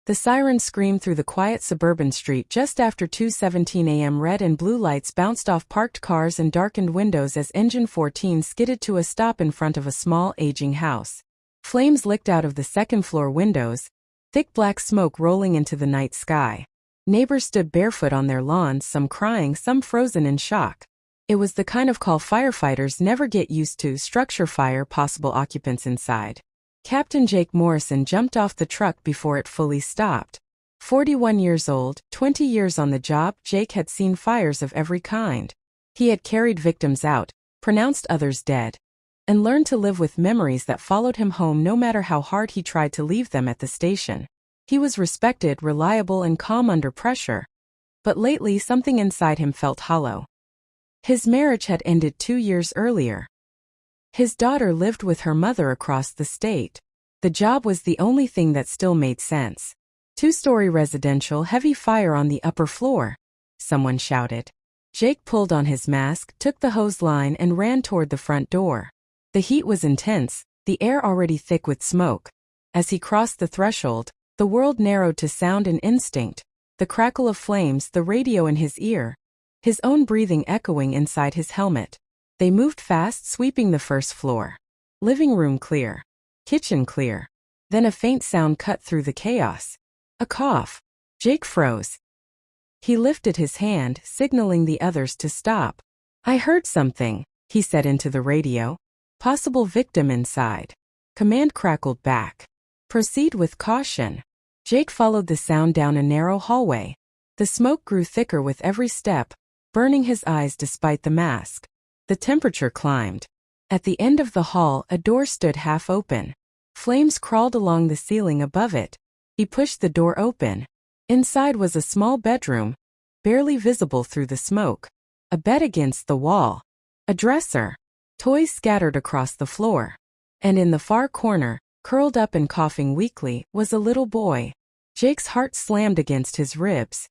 The siren screamed through the quiet suburban street just after 2:17 a.m. Red and blue lights bounced off parked cars and darkened windows as Engine 14 skidded to a stop in front of a small, aging house. Flames licked out of the second-floor windows, thick black smoke rolling into the night sky. Neighbors stood barefoot on their lawns, some crying, some frozen in shock. It was the kind of call firefighters never get used to. Structure fire, possible occupants inside. Captain Jake Morrison jumped off the truck before it fully stopped. 41 years old, 20 years on the job, Jake had seen fires of every kind. He had carried victims out, pronounced others dead, and learned to live with memories that followed him home no matter how hard he tried to leave them at the station. He was respected, reliable, and calm under pressure. But lately something inside him felt hollow. His marriage had ended 2 years earlier. His daughter lived with her mother across the state. The job was the only thing that still made sense. 2-story residential, heavy fire on the upper floor, someone shouted. Jake pulled on his mask, took the hose line, and ran toward the front door. The heat was intense, the air already thick with smoke. As he crossed the threshold, the world narrowed to sound and instinct, the crackle of flames, the radio in his ear, his own breathing echoing inside his helmet. They moved fast, sweeping the first floor. Living room clear. Kitchen clear. Then a faint sound cut through the chaos. A cough. Jake froze. He lifted his hand, signaling the others to stop. "I heard something," he said into the radio. "Possible victim inside." Command crackled back. "Proceed with caution." Jake followed the sound down a narrow hallway. The smoke grew thicker with every step, burning his eyes despite the mask. The temperature climbed. At the end of the hall, a door stood half open. Flames crawled along the ceiling above it. He pushed the door open. Inside was a small bedroom, barely visible through the smoke. A bed against the wall. A dresser. Toys scattered across the floor. And in the far corner, curled up and coughing weakly, was a little boy. Jake's heart slammed against his ribs.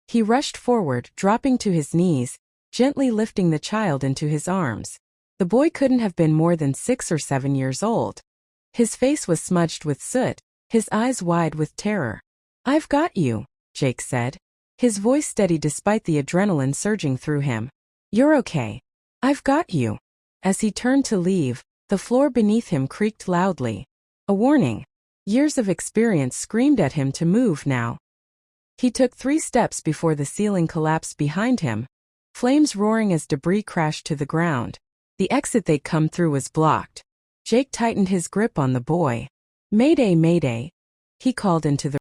He rushed forward, dropping to his knees, gently lifting the child into his arms. The boy couldn't have been more than 6 or 7 years old. His face was smudged with soot, his eyes wide with terror. "I've got you," Jake said. His voice steady despite the adrenaline surging through him. "You're okay. I've got you." As he turned to leave, the floor beneath him creaked loudly. A warning. Years of experience screamed at him to move now. He took 3 steps before the ceiling collapsed behind him, flames roaring as debris crashed to the ground. The exit they'd come through was blocked. Jake tightened his grip on the boy. "Mayday, mayday," he called into the